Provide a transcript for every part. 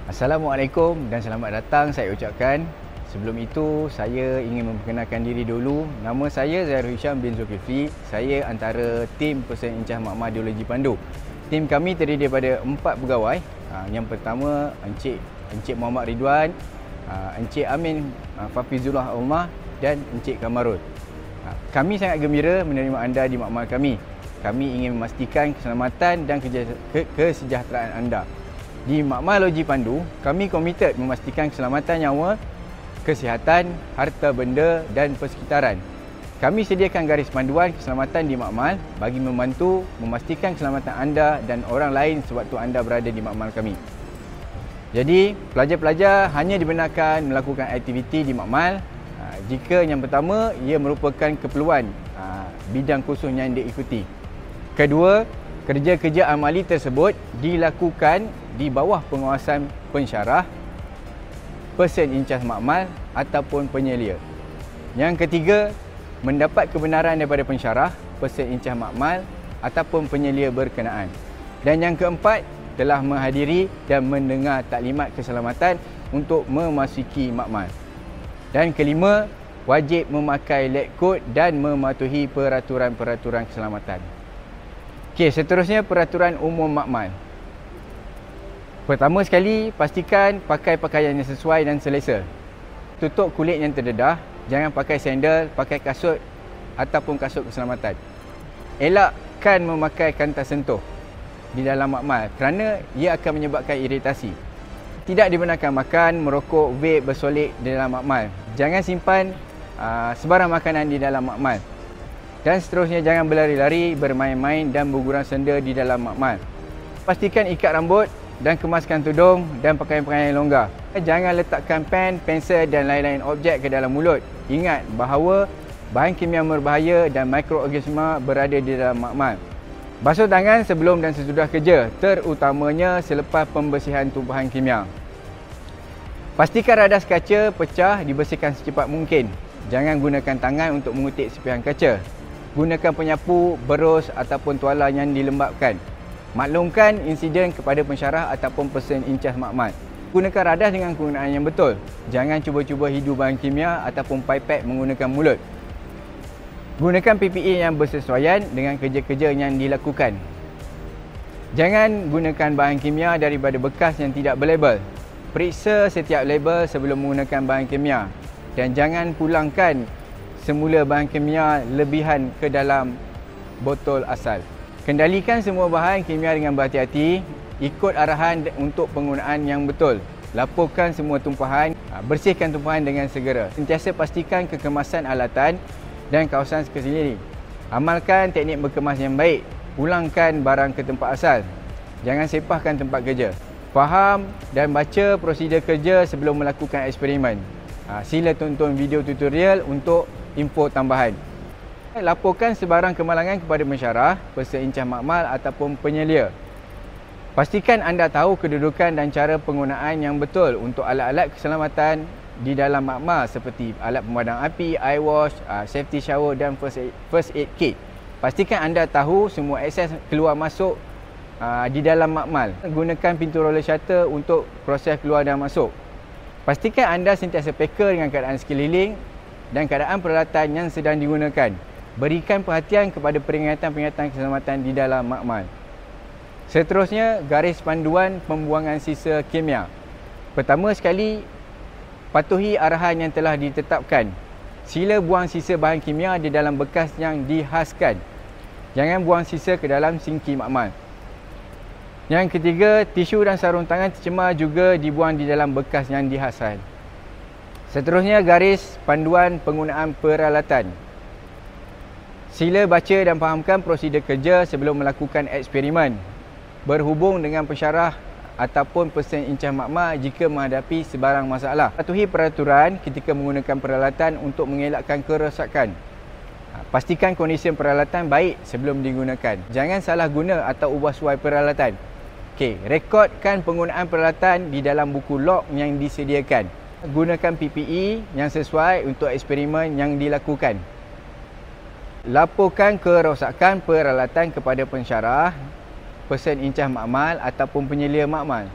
Assalamualaikum dan selamat datang saya ucapkan. Sebelum itu, saya ingin memperkenalkan diri dulu. Nama saya Zairul Hisham bin Zulkifli. Saya antara tim Persen Incah Makmal Ideologi Pandu. Tim kami terdiri daripada 4 pegawai. Yang pertama, Encik Muhammad Ridwan, Encik Amin Fafizullah Umar dan Encik Kamarul. Kami sangat gembira menerima anda di makmal kami. Kami ingin memastikan keselamatan dan kesejahteraan anda. Di Makmal Loji Pandu, kami komited memastikan keselamatan nyawa, kesihatan, harta benda dan persekitaran. Kami sediakan garis panduan keselamatan di makmal bagi membantu memastikan keselamatan anda dan orang lain sewaktu anda berada di makmal kami. Jadi, pelajar-pelajar hanya dibenarkan melakukan aktiviti di makmal jika yang pertama, ia merupakan keperluan bidang khusus yang diikuti. Kedua, kerja-kerja amali tersebut dilakukan di bawah pengawasan pensyarah, Persen Incah Makmal ataupun penyelia. Yang ketiga, mendapat kebenaran daripada pensyarah, Persen Incah Makmal ataupun penyelia berkenaan. Dan yang keempat, telah menghadiri dan mendengar taklimat keselamatan untuk memasuki makmal. Dan kelima, wajib memakai lab coat dan mematuhi peraturan-peraturan keselamatan. Okey, seterusnya peraturan umum makmal. Pertama sekali, pastikan pakai pakaian yang sesuai dan selesa. Tutup kulit yang terdedah, jangan pakai sandal, pakai kasut ataupun kasut keselamatan. Elakkan memakai kantas sentuh di dalam makmal kerana ia akan menyebabkan iritasi. Tidak dibenarkan makan, merokok, vape, bersolek di dalam makmal. Jangan simpan sebarang makanan di dalam makmal. Dan seterusnya, jangan berlari-lari, bermain-main dan bergurau senda di dalam makmal. Pastikan ikat rambut dan kemaskan tudung dan pakaian-pakaian yang longgar. Jangan letakkan pen, pensel dan lain-lain objek ke dalam mulut. Ingat bahawa bahan kimia berbahaya dan mikroorganisma berada di dalam makmal. Basuh tangan sebelum dan sesudah kerja, terutamanya selepas pembersihan tumpahan kimia. Pastikan radas kaca pecah dibersihkan secepat mungkin. Jangan gunakan tangan untuk mengutip sepihan kaca. Gunakan penyapu, berus ataupun tuala yang dilembabkan. Maklumkan insiden kepada pensyarah ataupun Persen Incah Makmal. Gunakan radas dengan penggunaan yang betul. Jangan cuba-cuba hidu bahan kimia ataupun pipet menggunakan mulut. Gunakan PPE yang bersesuaian dengan kerja-kerja yang dilakukan. Jangan gunakan bahan kimia daripada bekas yang tidak berlabel. Periksa setiap label sebelum menggunakan bahan kimia. Dan jangan pulangkan semula bahan kimia lebihan ke dalam botol asal. Kendalikan semua bahan kimia dengan berhati-hati, ikut arahan untuk penggunaan yang betul. Laporkan semua tumpahan, bersihkan tumpahan dengan segera. Sentiasa pastikan kekemasan alatan dan kawasan sekeliling. Amalkan teknik berkemas yang baik. Pulangkan barang ke tempat asal. Jangan sepahkan tempat kerja. Faham dan baca prosedur kerja sebelum melakukan eksperimen. Sila tonton video tutorial untuk info tambahan. Laporkan sebarang kemalangan kepada pensyarah, Persen Incah Makmal ataupun penyelia. Pastikan anda tahu kedudukan dan cara penggunaan yang betul untuk alat-alat keselamatan di dalam makmal seperti alat pemadam api, eye wash, safety shower dan first aid kit. Pastikan anda tahu semua akses keluar masuk di dalam makmal. Gunakan pintu roller shutter untuk proses keluar dan masuk. Pastikan anda sentiasa peka dengan keadaan sekeliling dan keadaan peralatan yang sedang digunakan. Berikan perhatian kepada peringatan-peringatan keselamatan di dalam makmal. Seterusnya, garis panduan pembuangan sisa kimia. Pertama sekali, patuhi arahan yang telah ditetapkan. Sila buang sisa bahan kimia di dalam bekas yang dihaskan. Jangan buang sisa ke dalam sinki makmal. Yang ketiga, tisu dan sarung tangan tercemar juga dibuang di dalam bekas yang dihaskan. Seterusnya, garis panduan penggunaan peralatan. Sila baca dan fahamkan prosedur kerja sebelum melakukan eksperimen. Berhubung dengan pensyarah ataupun Persen Incah Makmal jika menghadapi sebarang masalah. Patuhi peraturan ketika menggunakan peralatan untuk mengelakkan kerosakan. Pastikan kondisi peralatan baik sebelum digunakan. Jangan salah guna atau ubah suai peralatan. Okey, rekodkan penggunaan peralatan di dalam buku log yang disediakan. Gunakan PPE yang sesuai untuk eksperimen yang dilakukan. Laporkan kerosakan peralatan kepada pensyarah, Persen Incah Makmal ataupun penyelia makmal.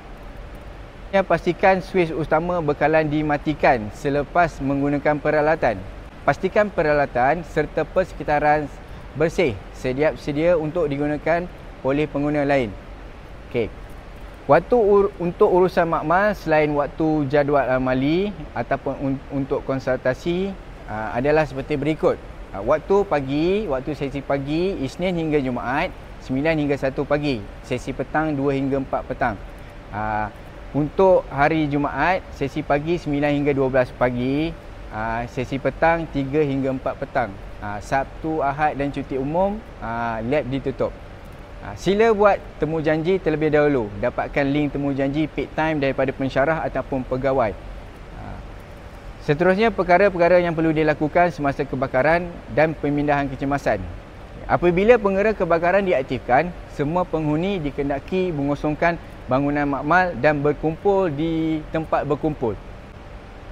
Pastikan switch utama bekalan dimatikan selepas menggunakan peralatan. Pastikan peralatan serta persekitaran bersih, sedia untuk digunakan oleh pengguna lain. Okey. Waktu untuk urusan makmal selain waktu jadual amali ataupun untuk konsultasi adalah seperti berikut. Waktu pagi, waktu sesi pagi Isnin hingga Jumaat 9 hingga 1 pagi. Sesi petang 2 hingga 4 petang. Untuk hari Jumaat, sesi pagi 9 hingga 12 pagi, sesi petang 3 hingga 4 petang. Sabtu, Ahad dan cuti umum, lab ditutup. Sila buat temu janji terlebih dahulu. Dapatkan link temu janji peak time daripada pensyarah ataupun pegawai. Seterusnya, perkara-perkara yang perlu dilakukan semasa kebakaran dan pemindahan kecemasan. Apabila pengera kebakaran diaktifkan, semua penghuni dikendaki mengosongkan bangunan makmal dan berkumpul di tempat berkumpul.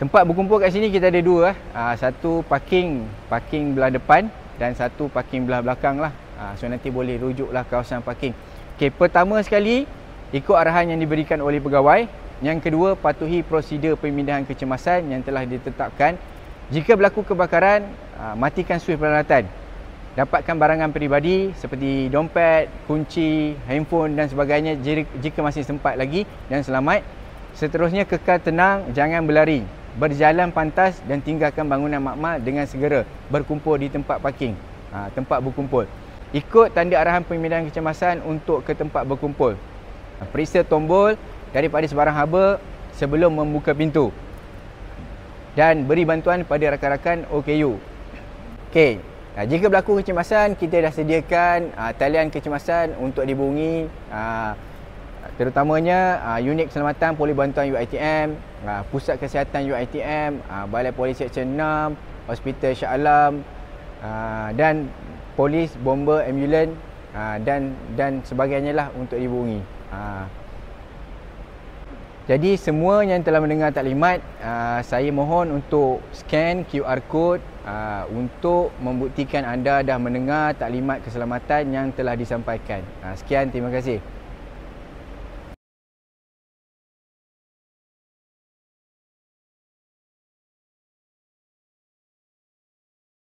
Tempat berkumpul kat sini kita ada dua. Satu parking belah depan dan satu parking belah belakang lah. So nanti boleh rujuklah kawasan parking. Okey, pertama sekali ikut arahan yang diberikan oleh pegawai. Yang kedua, patuhi prosedur pemindahan kecemasan yang telah ditetapkan. Jika berlaku kebakaran, matikan switch peralatan. Dapatkan barangan peribadi seperti dompet, kunci, handphone dan sebagainya jika masih sempat lagi dan selamat. Seterusnya, kekal tenang, jangan berlari. Berjalan pantas dan tinggalkan bangunan makmal dengan segera. Berkumpul di tempat parking, tempat berkumpul. Ikut tanda arahan pemindahan kecemasan untuk ke tempat berkumpul. Periksa tombol daripada sebarang haba sebelum membuka pintu. Dan beri bantuan pada rakan-rakan OKU. Okey. Jika berlaku kecemasan, kita dah sediakan talian kecemasan untuk dihubungi, terutamanya unit keselamatan Polis Bantuan UiTM, Pusat Kesihatan UiTM, Balai Polis Seksyen 6, Hospital Shah Alam, dan polis, bomber, ambulan dan sebagainya lah untuk dihubungi. Jadi semua yang telah mendengar taklimat, saya mohon untuk scan QR code untuk membuktikan anda dah mendengar taklimat keselamatan yang telah disampaikan. Sekian, terima kasih.